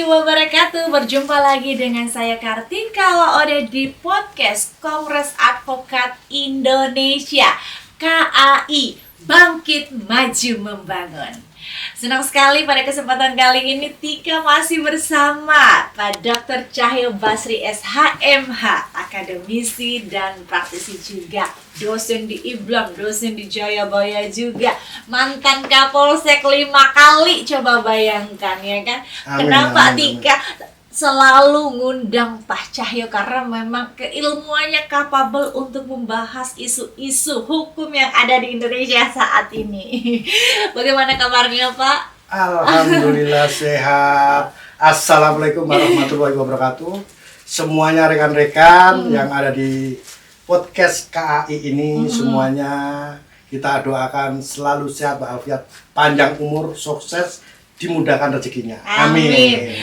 wabarakatuh. Berjumpa lagi dengan saya Kartika Waode di podcast Kongres Advokat Indonesia KAI, Bangkit Maju Membangun. Senang sekali pada kesempatan kali ini Tika masih bersama Pak Dr. Cahyo Basri SHMH, akademisi dan praktisi juga, dosen di IBLAM, dosen di Jayabaya juga, mantan Kapolsek 5 kali, coba bayangkan ya kan. Kenapa Tika selalu ngundang Pak Cahyo? Karena memang keilmuannya kapabel untuk membahas isu-isu hukum yang ada di Indonesia saat ini. Bagaimana kabarnya Pak? Alhamdulillah sehat. Assalamualaikum warahmatullahi wabarakatuh. Semuanya rekan-rekan yang ada di podcast KAI ini, semuanya kita doakan selalu sehat walafiat, panjang umur, sukses, dimudahkan rezekinya. Amin.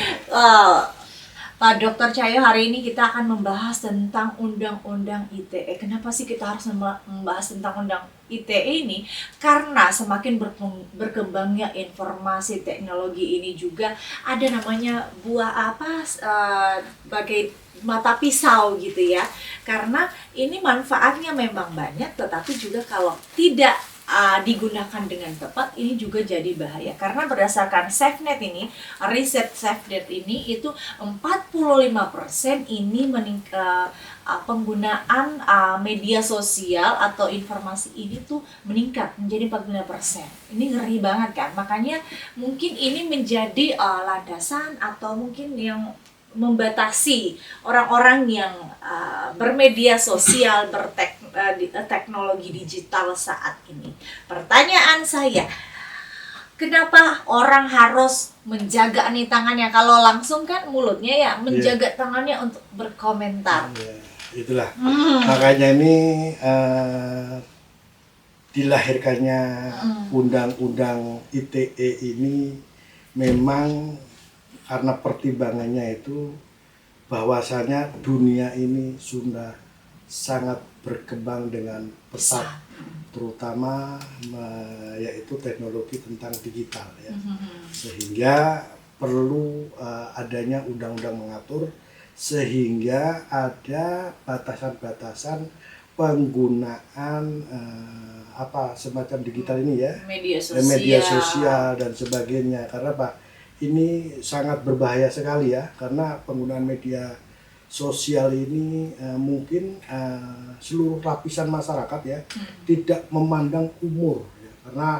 Pak Dr. Cahyo, hari ini kita akan membahas tentang Undang-Undang ITE. Kenapa sih kita harus membahas tentang Undang ITE ini? Karena semakin berkembangnya informasi teknologi ini juga ada namanya buah bagai mata pisau gitu ya. Karena ini manfaatnya memang banyak, tetapi juga kalau tidak digunakan dengan tepat ini juga jadi bahaya. Karena berdasarkan SafeNet ini, riset SafeNet ini itu 45% ini penggunaan media sosial atau informasi ini tuh meningkat menjadi 45%. Ini ngeri banget kan? Makanya mungkin ini menjadi landasan atau mungkin yang membatasi orang-orang yang bermedia sosial, teknologi digital saat ini. Pertanyaan saya, kenapa orang harus menjaga nih tangannya? Kalau langsung kan mulutnya ya, menjaga tangannya untuk berkomentar. Itulah. Makanya ini dilahirkannya Undang-Undang ITE ini memang karena pertimbangannya itu bahwasanya dunia ini sudah sangat berkembang dengan pesat, terutama yaitu teknologi tentang digital ya. Sehingga perlu adanya undang-undang mengatur sehingga ada batasan-batasan penggunaan semacam digital ini ya, media sosial dan sebagainya. Karena ini sangat berbahaya sekali ya, karena penggunaan media sosial ini mungkin seluruh lapisan masyarakat ya tidak memandang umur ya. Karena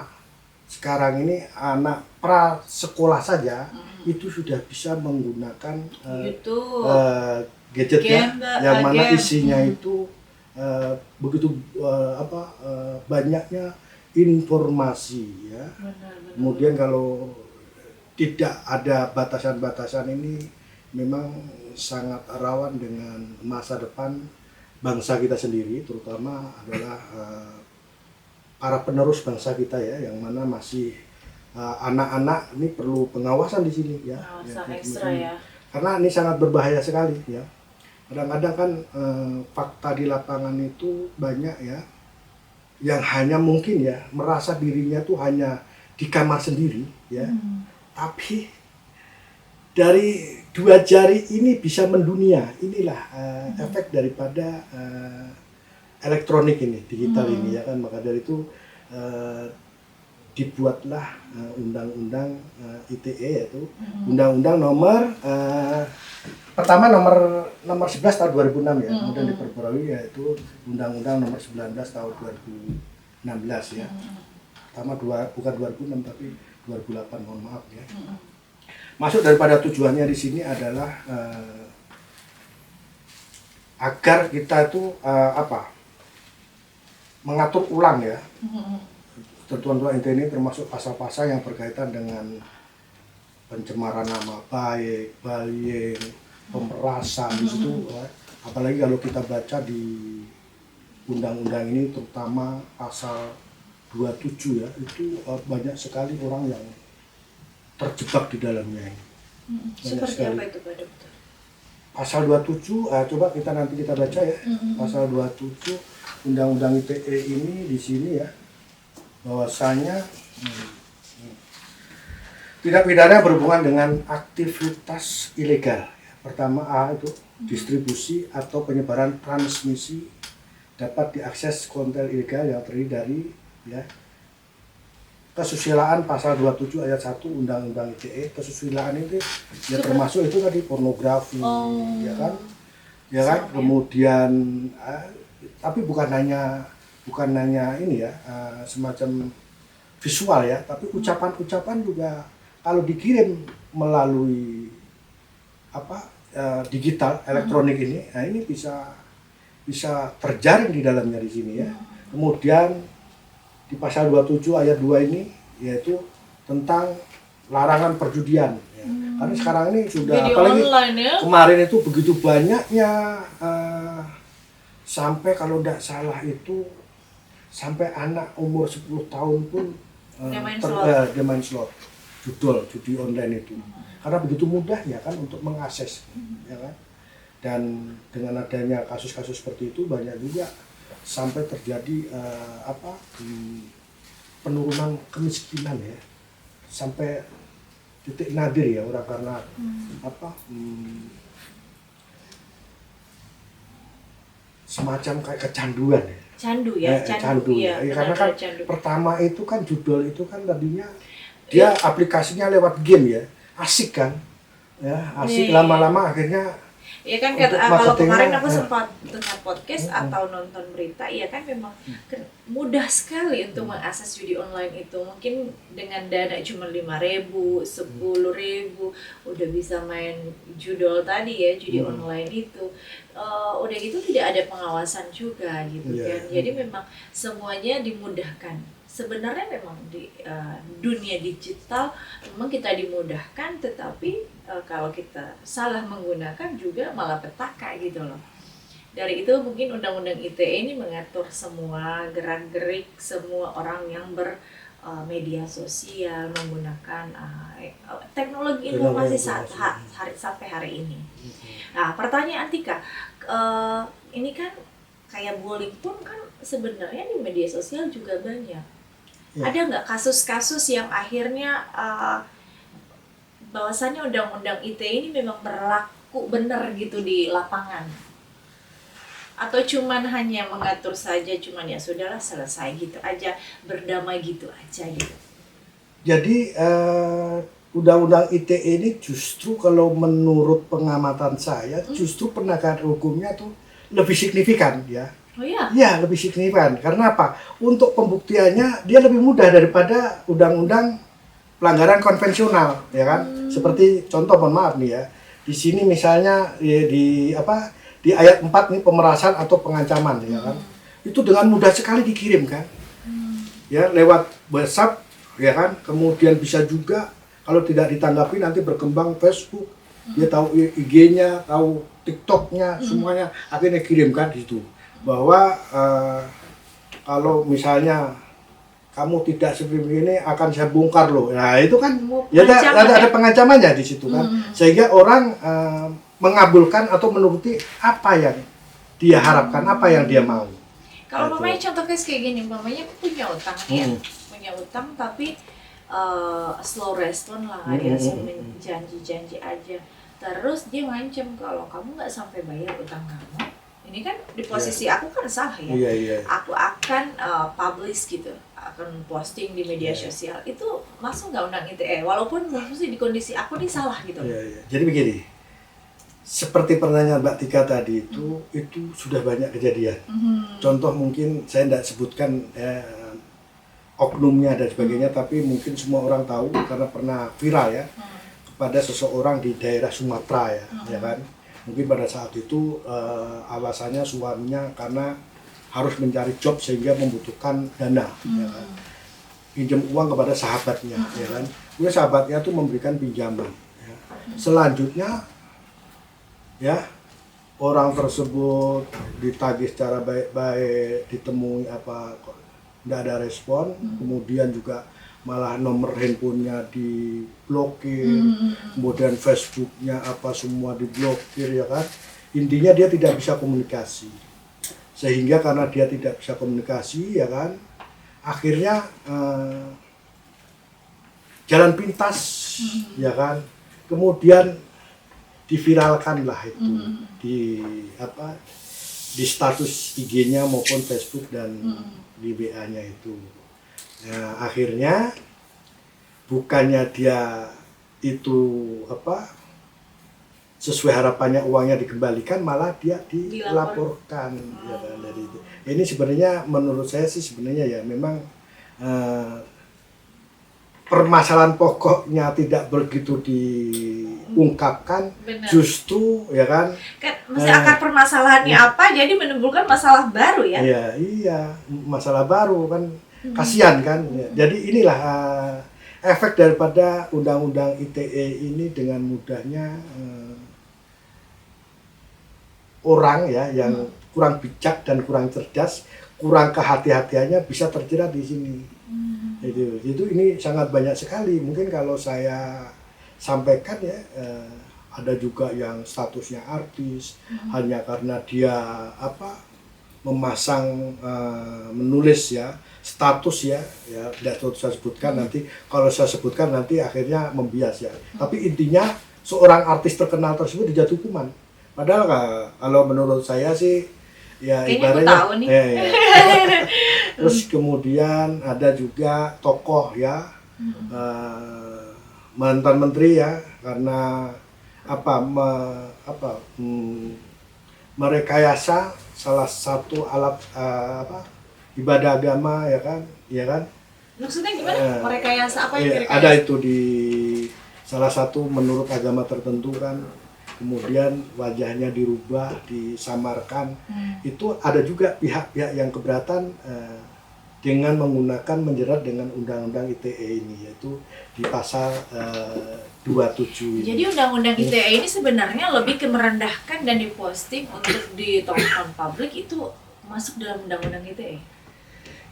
sekarang ini anak prasekolah saja itu sudah bisa menggunakan gadget ya, yang mana isinya itu begitu banyaknya informasi ya. Kemudian kalau tidak ada batasan-batasan ini memang sangat rawan dengan masa depan bangsa kita sendiri, terutama adalah para penerus bangsa kita ya, yang mana masih anak-anak ini perlu pengawasan di sini ya. Ekstra ya. Karena ini sangat berbahaya sekali ya. Kadang-kadang kan fakta di lapangan itu banyak ya, yang hanya mungkin ya merasa dirinya tuh hanya di kamar sendiri ya. Tapi dari 2 jari ini bisa mendunia. Inilah efek daripada elektronik ini, digital ini ya kan. Maka dari itu dibuatlah undang-undang ITE, yaitu undang-undang nomor 11 tahun 2006 ya. Kemudian diperbarui yaitu undang-undang nomor 19 tahun 2016 ya. Pertama bukan 2006 tapi 2008, mohon maaf ya. Masuk daripada tujuannya di sini adalah agar kita itu mengatur ulang ya ketentuan ITE ini, termasuk pasal-pasal yang berkaitan dengan pencemaran nama baik, bullying, pemerasan di situ. Apalagi kalau kita baca di undang-undang ini, terutama pasal 27 ya, itu banyak sekali orang yang terjebak di dalamnya. Seperti apa itu Pak Dokter? Pasal 27, coba nanti kita baca ya. Pasal 27 Undang-Undang ITE ini di sini ya, bahwasanya Tindak pidana berhubungan dengan aktivitas ilegal. Pertama A itu distribusi atau penyebaran transmisi dapat diakses konten ilegal yang terdiri dari ya kesusilaan pasal 27 ayat 1 Undang-Undang ITE. Kesusilaan itu ya termasuk itu tadi pornografi, ya kan? Ya kan? Kemudian tapi bukan hanya ini ya, semacam visual ya, tapi ucapan-ucapan juga kalau dikirim melalui digital elektronik ini, nah ini bisa terjaring di dalamnya di sini ya. Kemudian di pasal 27 ayat 2 ini yaitu tentang larangan perjudian ya. Karena sekarang ini sudah Video apalagi online, ya? kemarin itu begitu banyaknya sampai kalau tidak salah itu sampai anak umur 10 tahun pun dia main slot, judi online itu. Karena begitu mudahnya kan untuk mengakses, ya kan. Dan dengan adanya kasus-kasus seperti itu banyak juga sampai terjadi penurunan kemiskinan ya, sampai titik nadir ya orang karena semacam kayak kecanduan ya. Candu ya. Karena kan pertama itu kan judul itu kan tadinya dia aplikasinya lewat game ya, asik kan, ya asik lama-lama akhirnya. Ya kan kalau kemarin aku sempat dengar podcast atau nonton berita, ya kan memang mudah sekali untuk mengakses judi online itu. Mungkin dengan dana cuma 5.000, 10.000 udah bisa main judol tadi ya, judi online itu. Udah gitu tidak ada pengawasan juga gitu kan. Jadi memang semuanya dimudahkan. Sebenarnya memang di dunia digital memang kita dimudahkan, tetapi kalau kita salah menggunakan juga malah petaka gitu loh. Dari itu mungkin Undang-Undang ITE ini mengatur semua gerak-gerik semua orang yang bermedia sosial menggunakan teknologi informasi sampai hari ini. Nah, pertanyaan Tika, ini kan kayak bullying pun kan sebenarnya di media sosial juga banyak. Ada nggak kasus-kasus yang akhirnya bahwasannya Undang-Undang ITE ini memang berlaku benar gitu di lapangan? Atau cuman hanya mengatur saja, cuman ya sudahlah selesai gitu aja, berdamai gitu aja gitu? Jadi Undang-Undang ITE ini justru kalau menurut pengamatan saya justru penegakan hukumnya tuh lebih signifikan ya. Oh iya? Ya, lebih signifikan. Karena apa? Untuk pembuktiannya dia lebih mudah daripada undang-undang pelanggaran konvensional, ya kan? Seperti contoh, mohon maaf nih ya. Di sini misalnya di ayat 4 nih pemerasan atau pengancaman, ya kan? Itu dengan mudah sekali dikirim kan? Ya, lewat WhatsApp, ya kan? Kemudian bisa juga kalau tidak ditanggapi nanti berkembang Facebook, dia tahu IG-nya, tahu TikTok-nya, semuanya akhirnya kirimkan di situ. Bahwa kalau misalnya kamu tidak seperti ini akan saya bongkar loh. Nah itu kan ya ada pengancamannya di situ kan, sehingga orang mengabulkan atau menuruti apa yang dia harapkan, apa yang dia mau. Kalau mamanya contoh case kayak gini, mamanya punya utang ya, punya utang tapi slow respon lah, dia janji aja. Terus dia ngancem kalau kamu nggak sampai bayar utang kamu, ini kan di posisi aku kan salah ya. Aku akan publish gitu, akan posting di media sosial. Itu masuk nggak Undang ITE? Walaupun mesti di kondisi aku nih salah gitu. Jadi begini, seperti pertanyaan Mbak Tika tadi itu sudah banyak kejadian. Contoh mungkin saya tidak sebutkan oknumnya dan sebagainya, tapi mungkin semua orang tahu karena pernah viral ya, kepada seseorang di daerah Sumatera ya kan. Mungkin pada saat itu alasannya suaminya karena harus mencari job sehingga membutuhkan dana, ya kan? Pinjam uang kepada sahabatnya, ya kan? Kemudian sahabatnya tuh memberikan pinjaman. Ya. Selanjutnya, ya orang tersebut ditagih secara baik-baik, ditemui kok tidak ada respon, kemudian juga malah nomor handphonenya diblokir, kemudian Facebooknya semua diblokir, ya kan. Intinya dia tidak bisa komunikasi, sehingga karena dia tidak bisa komunikasi, ya kan, akhirnya jalan pintas, ya kan. Kemudian diviralkan lah itu di status IG-nya maupun Facebook dan di WA-nya itu. Nah, akhirnya bukannya dia itu sesuai harapannya uangnya dikembalikan, malah dia dilaporkan. Ya kan, dari itu. Ini sebenarnya menurut saya sih sebenarnya ya memang permasalahan pokoknya tidak begitu diungkapkan. Benar. Justru ya kan mesti akar permasalahannya apa, jadi menimbulkan masalah baru ya. Iya, masalah baru kan, kasihan kan. Jadi inilah efek daripada undang-undang ITE ini. Dengan mudahnya orang ya yang kurang bijak dan kurang cerdas, kurang kehati-hatiannya bisa terjerat di sini. Itu ini sangat banyak sekali. Mungkin kalau saya sampaikan ya, ada juga yang statusnya artis hanya karena dia memasang menulis ya status ya tidak saya sebutkan nanti, kalau saya sebutkan nanti akhirnya membias ya. Tapi intinya seorang artis terkenal tersebut dijatuh hukuman. Padahal kalau menurut saya sih ya ibaratnya terus kemudian ada juga tokoh ya mantan menteri ya, karena merekayasa salah satu alat ibadah agama ya kan. Maksudnya gimana? Merekayasa apa yang direkayasa? Ada itu di salah satu menurut agama tertentu kan, kemudian wajahnya dirubah, disamarkan. Itu ada juga pihak-pihak yang keberatan dengan menggunakan menjerat dengan undang-undang ITE ini, yaitu di pasal 27 ini. Jadi undang-undang ITE ini sebenarnya lebih ke merendahkan dan diposting untuk ditonton publik, itu masuk dalam undang-undang ITE.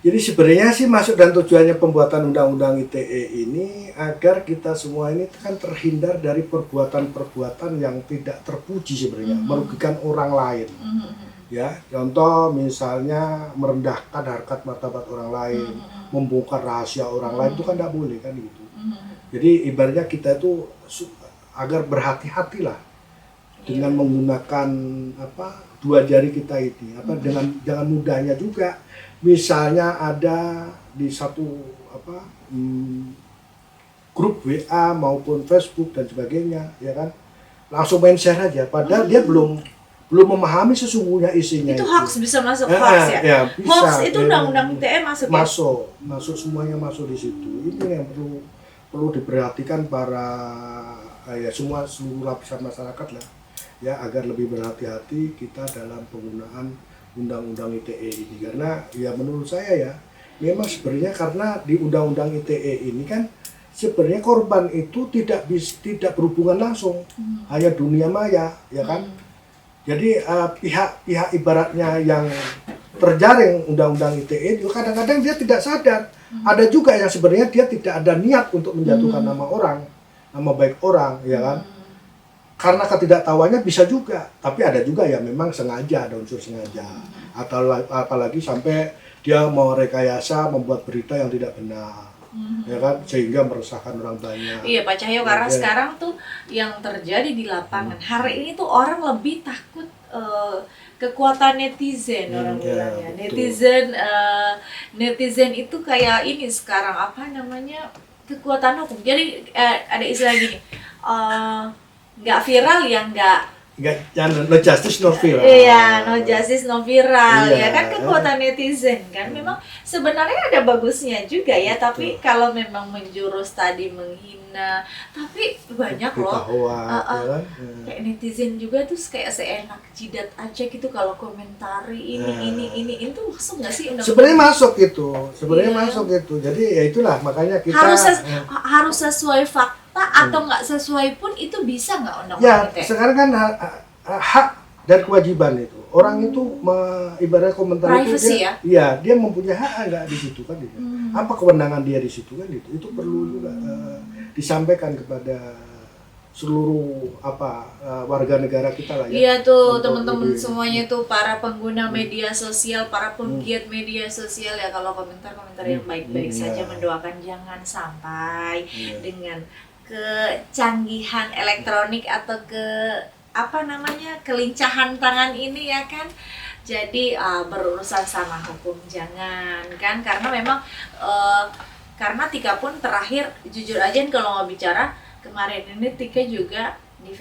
Jadi sebenarnya sih masuk, dan tujuannya pembuatan undang-undang ITE ini agar kita semua ini kan terhindar dari perbuatan-perbuatan yang tidak terpuji sebenarnya, merugikan orang lain. Ya, contoh misalnya merendahkan harkat martabat orang lain, membongkar rahasia orang lain, itu kan tidak boleh kan gitu. Jadi ibaratnya kita itu agar berhati-hatilah dengan menggunakan dua jari kita ini, dengan jangan mudahnya juga. Misalnya ada di satu grup WA maupun Facebook dan sebagainya, ya kan, langsung main share aja, padahal dia belum memahami sesungguhnya isinya. Itu hoax, bisa masuk hoax ya? Ya bisa. Hoax itu undang-undang ITE masuk ya? Masuk semuanya masuk di situ. Ini yang perlu diperhatikan para seluruh lapisan masyarakat lah ya, agar lebih berhati-hati kita dalam penggunaan undang-undang ITE ini. Karena ya menurut saya ya memang sebenarnya karena di undang-undang ITE ini kan sebenarnya korban itu tidak berhubungan langsung, hanya dunia maya ya kan. Jadi pihak-pihak ibaratnya yang terjaring undang-undang ITE itu kadang-kadang dia tidak sadar. Ada juga yang sebenarnya dia tidak ada niat untuk menjatuhkan nama baik orang, ya kan? Karena ketidaktahuannya bisa juga, tapi ada juga yang memang sengaja, ada unsur sengaja. Atau apalagi sampai dia mau rekayasa membuat berita yang tidak benar. Ya kan, sehingga meresahkan orang banyak. Iya Pak Cahyo, karena sekarang tuh yang terjadi di lapangan hari ini tuh orang lebih takut kekuatan netizen, orang bilang ya. Netizen itu kayak ini sekarang kekuatan hukum. Jadi ada istilah gini, nggak viral ya no justice no viral. Iya, no justice no viral. Iya. Ya kan kekuatan netizen kan memang sebenarnya ada bagusnya juga ya. Betul. Tapi kalau memang menjurus tadi menghina, tapi banyak loh ya kan? kayak netizen juga tuh kayak seenak jidat aja gitu kalau komentari ini itu masuk nggak sih undang-undang? Sebenarnya masuk itu. Jadi ya itulah makanya kita harus sesuai fakta atau nggak sesuai pun itu bisa nggak undang-undang ya, sekarang kan hak dan kewajiban itu. Orang itu ibaratnya komentar privacy itu dia mempunyai hak nggak di situ kan gitu. Apa kewenangan dia di situ kan gitu. Itu perlu juga disampaikan kepada seluruh warga negara kita lah ya. Iya tuh Untuk teman-teman lebih- semuanya tuh para pengguna media sosial, para penggiat media sosial ya, kalau komentar-komentar yang baik-baik saja, Iya. mendoakan jangan sampai Iya. dengan kecanggihan elektronik atau kelincahan tangan ini ya kan. Jadi berurusan sama hukum jangan kan, karena memang karena Tika pun terakhir jujur aja kalau mau bicara kemarin ini Tika juga di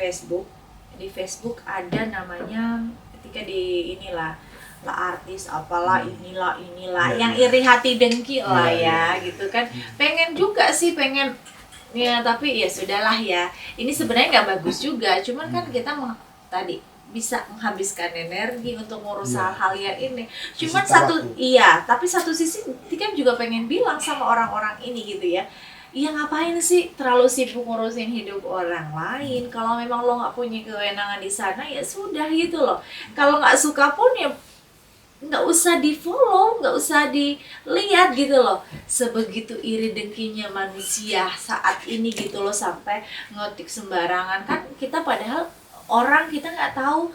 Facebook ada namanya Tika di inilah lah artis apalah inilah Iya, yang iya. iri hati dengki lah Iya, ya gitu kan, pengen juga sih pengen ya, tapi ya sudahlah ya, ini sebenarnya nggak bagus juga, cuman kan kita tadi bisa menghabiskan energi untuk ngurus Iya. hal-hal yang ini. Cuman Sisa satu waktu. iya, tapi satu sisi Tika juga pengen bilang sama orang-orang ini gitu ya. Iya, ngapain sih terlalu sibuk ngurusin hidup orang lain? Kalau memang lo nggak punya kewenangan di sana ya sudah gitu loh. Kalau nggak suka pun ya nggak usah di follow, nggak usah dilihat gitu loh. Sebegitu iri dengkinya manusia saat ini gitu loh, sampai ngotik sembarangan kan. Kita padahal orang kita nggak tahu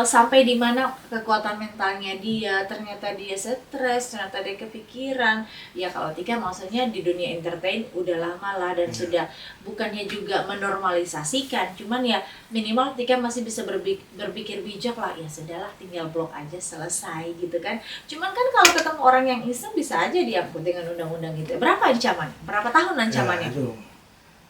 sampai di mana kekuatan mentalnya dia, ternyata dia stres, ternyata dia kepikiran ya. Kalau Tika maksudnya di dunia entertain udah lama lah dan sudah bukannya juga menormalisasikan, cuman ya minimal Tika masih bisa berpikir bijak lah, ya sudahlah tinggal blok aja selesai gitu kan. Cuman kan kalau ketemu orang yang iseng bisa aja diangkut dengan undang-undang gitu. Berapa ancamannya? Berapa tahun ancamannya? Ya, itu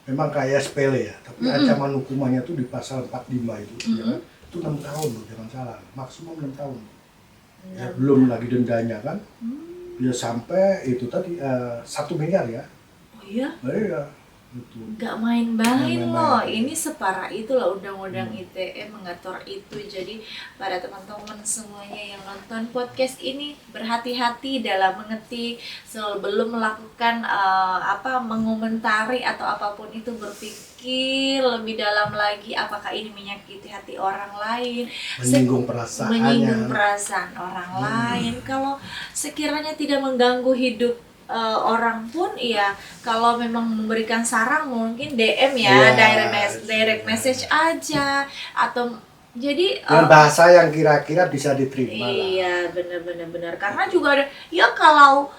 memang kayak sepele ya, tapi ancaman hukumannya tuh di pasal 45 itu, ya kan? Itu 6 tahun loh, jangan salah, maksimum 6 tahun. Ya, belum lagi dendanya kan, ya sampai itu tadi 1 miliar ya. Oh iya? Iya, itu. Nggak main-main Nggak loh, main-main. ini separah itu loh undang-undang ITE mengatur itu. Jadi pada teman-teman semuanya yang nonton podcast ini berhati-hati dalam mengetik, sebelum melakukan mengomentari atau apapun itu, berpikir lebih dalam lagi apakah ini menyakiti hati orang lain, Menyinggung perasaannya. menyinggung perasaan orang lain. Kalau sekiranya tidak mengganggu hidup orang pun ya, kalau memang memberikan saran mungkin DM ya, direct message aja, atau jadi Dengan bahasa yang kira-kira bisa diterima lah. iya benar karena juga ada ya, kalau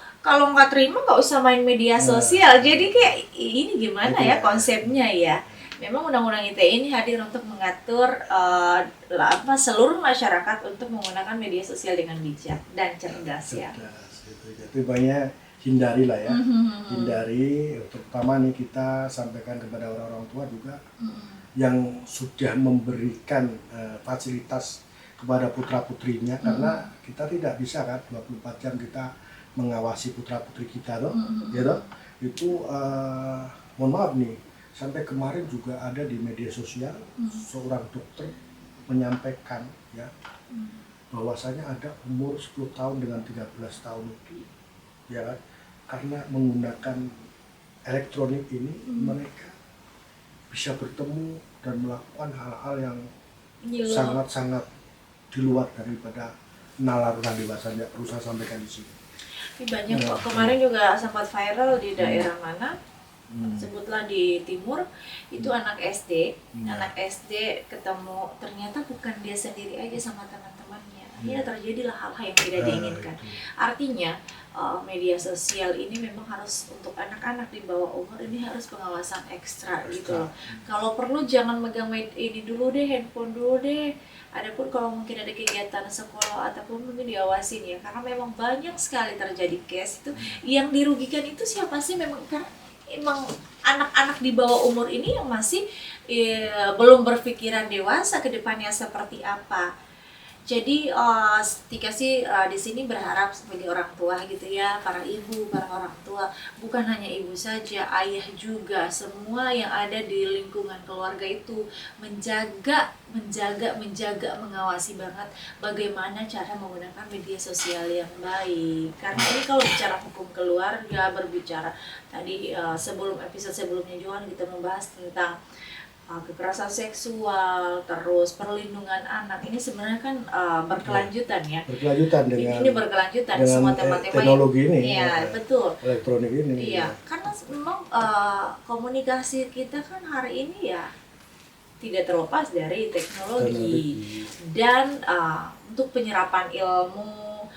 nggak terima nggak usah main media sosial. Jadi kayak ini gimana ya konsepnya ya. Memang undang-undang ITE ini hadir untuk mengatur seluruh masyarakat untuk menggunakan media sosial dengan bijak dan cerdas ya. Cerdas, gitu. Jadi banyak hindari lah ya, hindari. Terutama nih kita sampaikan kepada orang-orang tua juga yang sudah memberikan fasilitas kepada putra-putrinya, karena kita tidak bisa kan 24 jam kita mengawasi putra-putri kita loh, ya toh. Itu mohon maaf nih, sampai kemarin juga ada di media sosial seorang dokter menyampaikan ya bahwasanya ada umur 10 tahun dengan 13 tahun itu ya kan, karena menggunakan elektronik ini mereka bisa bertemu dan melakukan hal-hal yang sangat-sangat di luar daripada nalar orang dewasa. Ya, perlu saya sampaikan di sini. Banyak kok, kemarin juga sempat viral di daerah mana, sebutlah di timur, itu anak SD ketemu, ternyata bukan dia sendiri aja sama teman-temannya. Akhirnya terjadilah hal-hal yang tidak diinginkan. Artinya media sosial ini memang harus untuk anak-anak di bawah umur ini harus pengawasan ekstra gitu loh. Kalau perlu jangan megang ini dulu deh, handphone dulu deh. Adapun kalau mungkin ada kegiatan sekolah ataupun mungkin diawasin ya, karena memang banyak sekali terjadi case itu yang dirugikan itu siapa sih? Memang anak-anak di bawah umur ini yang masih belum berpikiran dewasa ke depannya seperti apa. Jadi Tika sih di sini berharap sebagai orang tua gitu ya, para ibu, para orang tua, bukan hanya ibu saja, ayah juga, semua yang ada di lingkungan keluarga itu menjaga, mengawasi banget bagaimana cara menggunakan media sosial yang baik. Karena ini kalau bicara hukum keluarga, berbicara tadi sebelum episode sebelumnya juga kita membahas tentang kekerasan seksual, terus perlindungan anak, ini sebenarnya kan berkelanjutan ya. Berkelanjutan dengan ini berkelanjutan dengan semua tema-tema teknologi ini. Iya, betul. Elektronik ini. Iya, karena memang komunikasi kita kan hari ini ya tidak terlepas dari teknologi. Teknologi. Dan untuk penyerapan ilmu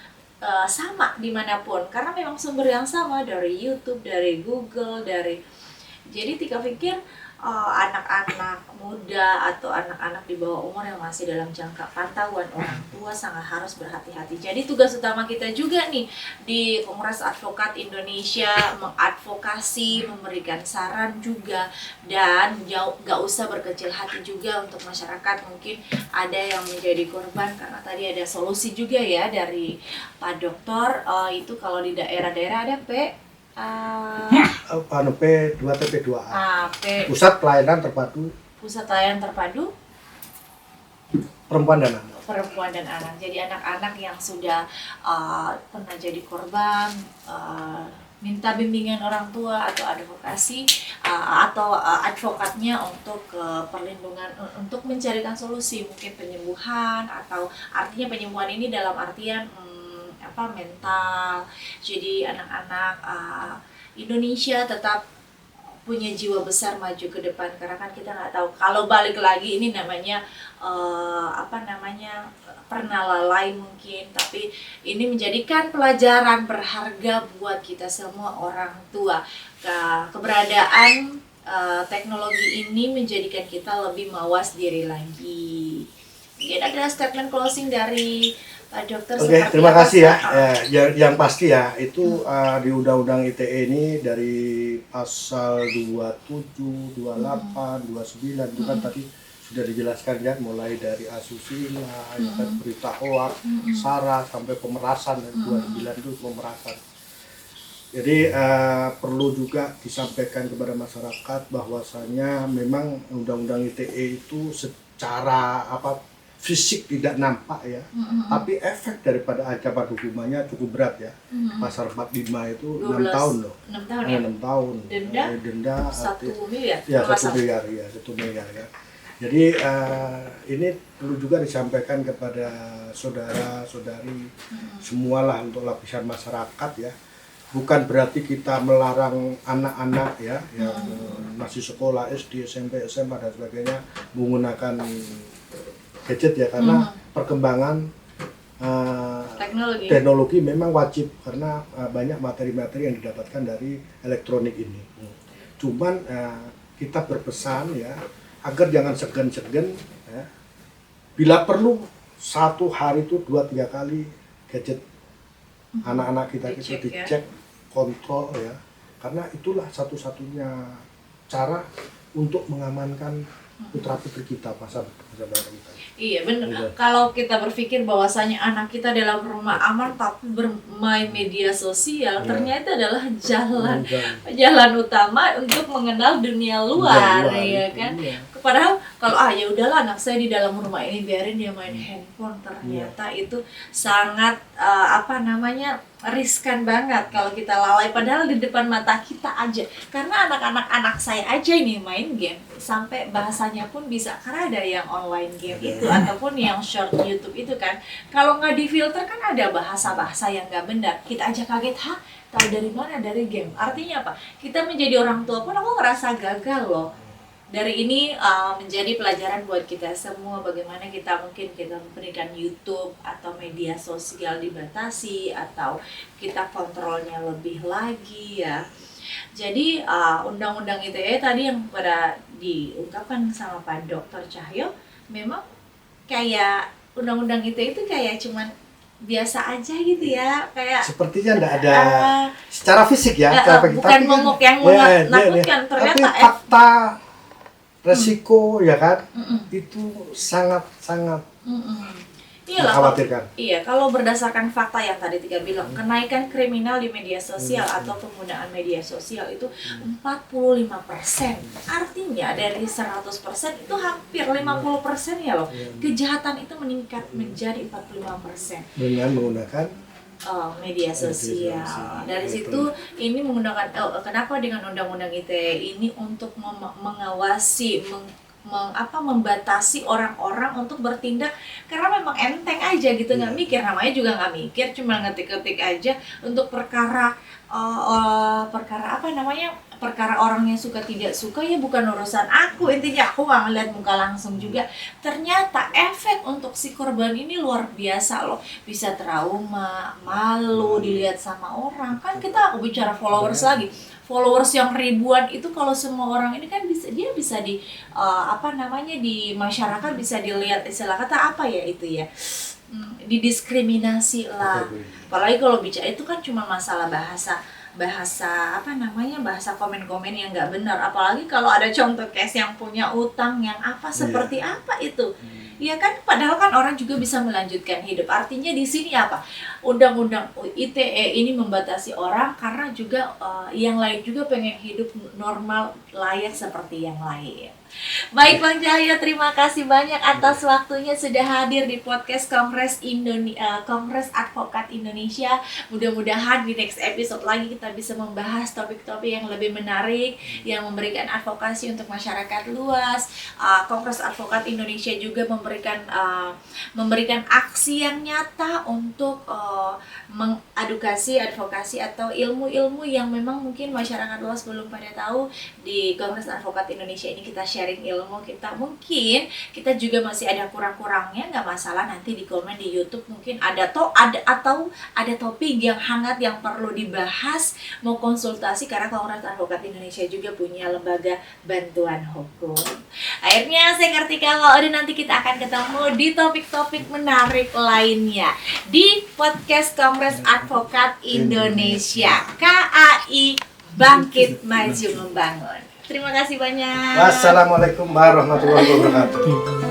sama dimanapun, karena memang sumber yang sama dari YouTube, dari Google, jadi Tika pikir anak-anak muda atau anak-anak di bawah umur yang masih dalam jangka pantauan orang tua sangat harus berhati-hati. Jadi tugas utama kita juga nih di Kongres Advokat Indonesia mengadvokasi, memberikan saran juga, dan gak usah berkecil hati juga untuk masyarakat. Mungkin ada yang menjadi korban karena tadi ada solusi juga ya dari Pak Dokter. Itu kalau di daerah-daerah ada P2 TP2A. P Pusat Pelayanan Terpadu Pusat Layanan Terpadu Perempuan dan Anak. Perempuan dan Anak. Jadi anak-anak yang sudah pernah jadi korban, minta bimbingan orang tua atau advokasi atau advokatnya untuk perlindungan, untuk mencarikan solusi, mungkin penyembuhan, atau artinya penyembuhan ini dalam artian mental. Jadi anak-anak Indonesia tetap punya jiwa besar maju ke depan, karena kan kita nggak tahu kalau balik lagi ini namanya pernah lalai mungkin, tapi ini menjadikan pelajaran berharga buat kita semua orang tua. Keberadaan teknologi ini menjadikan kita lebih mawas diri lagi. Mungkin ada statement closing dari Pak Dokter. Oke, terima kasih ya. Yang pasti ya itu di Undang-Undang ITE ini dari pasal 27, 28, 29 itu kan tadi sudah dijelaskan ya, mulai dari asusila, berita hoak, sara, sampai pemerasan, dan 29 itu pemerasan. Jadi perlu juga disampaikan kepada masyarakat bahwasanya memang Undang-Undang ITE itu secara fisik tidak nampak ya, tapi efek daripada ancaman hukumannya cukup berat ya. Pasal 45 itu 6 tahun loh. 6 tahun ya? 6 tahun. Denda 1 miliar. Ya, 1 miliar ya, 1 miliar ya. Jadi ini perlu juga disampaikan kepada saudara-saudari semualah, untuk lapisan masyarakat ya. Bukan berarti kita melarang anak-anak ya yang masih sekolah SD, SMP, SMA dan sebagainya menggunakan gadget ya, karena perkembangan teknologi memang wajib, karena banyak materi-materi yang didapatkan dari elektronik ini. Cuman kita berpesan ya agar jangan segan-segan ya. Bila perlu satu hari itu 2-3 kali gadget anak-anak kita dicek, kontrol ya, karena itulah satu-satunya cara untuk mengamankan putra-putri kita, masa kita. Iya benar. Kalau kita berpikir bahwasanya anak kita dalam rumah aman tapi bermain media sosial, ternyata adalah jalan utama untuk mengenal dunia luar ya kan. Padahal kalau ya udahlah, anak saya di dalam rumah ini biarin dia main handphone, ternyata itu sangat riskan banget kalau kita lalai, padahal di depan mata kita aja. Karena anak saya aja ini main game sampai bahasanya pun bisa, karena ada yang online game itu ataupun yang short YouTube itu kan, kalau nggak difilter kan ada bahasa-bahasa yang nggak benar, kita aja kaget, tahu dari mana? Dari game. Artinya apa? Kita menjadi orang tua pun aku ngerasa gagal loh. Dari ini menjadi pelajaran buat kita semua, bagaimana kita memberikan YouTube atau media sosial dibatasi, atau kita kontrolnya lebih lagi ya. Jadi Undang-Undang ITE tadi yang pada diungkapkan sama Pak Dr. Cahyo, memang kayak Undang-Undang ITE itu kayak cuman biasa aja gitu ya, kayak sepertinya enggak ada secara fisik ya, bukan momok yang menakutkan, ternyata tapi fakta resiko ya kan, itu sangat mengkhawatirkan. Iya, kalau berdasarkan fakta yang tadi Tika bilang, kenaikan kriminal di media sosial atau penggunaan media sosial itu 45%. Artinya dari 100% itu hampir 50% ya loh. Kejahatan itu meningkat menjadi 45% dengan menggunakan media sosial. Dari situ ini menggunakan kenapa dengan Undang-Undang ITE ini untuk mengawasi, membatasi orang-orang untuk bertindak, karena memang enteng aja gitu, nggak mikir, namanya juga nggak mikir, cuma ngetik-ngetik aja untuk perkara perkara orangnya suka tidak suka ya bukan urusan aku, intinya aku nggak ngeliat muka langsung juga. Ternyata efek untuk si korban ini luar biasa loh, bisa trauma, malu dilihat sama orang. Kan kita aku bicara followers lagi, followers yang ribuan itu kalau semua orang ini kan dia bisa di di masyarakat bisa dilihat, istilah kata apa ya itu ya, didiskriminasi lah. Apalagi kalau bicara itu kan cuma masalah bahasa komen-komen yang nggak benar. Apalagi kalau ada contoh case yang punya utang yang seperti apa itu. Ya kan, padahal kan orang juga bisa melanjutkan hidup. Artinya di sini apa? Undang-undang ITE ini membatasi orang karena juga yang lain juga pengen hidup normal layak seperti yang lain. Baik Bang Cahyo, terima kasih banyak atas waktunya sudah hadir di podcast Kongres Advokat Indonesia. Mudah-mudahan di next episode lagi kita bisa membahas topik-topik yang lebih menarik, yang memberikan advokasi untuk masyarakat luas. Kongres Advokat Indonesia juga memberikan aksi yang nyata untuk mengadukasi, advokasi atau ilmu-ilmu yang memang mungkin masyarakat luas belum pada tahu. Di Kongres Advokat Indonesia ini kita sharing ilmu kita, mungkin kita juga masih ada kurang-kurangnya, nggak masalah, nanti di komen di YouTube mungkin ada topik yang hangat yang perlu dibahas, mau konsultasi, karena Kongres Advokat Indonesia juga punya lembaga bantuan hukum. Akhirnya saya Kartika Waode, nanti kita akan ketemu di topik-topik menarik lainnya di podcast Kongres Advokat Indonesia, KAI Bangkit Maju Membangun. Terima kasih banyak. Wassalamualaikum warahmatullahi wabarakatuh.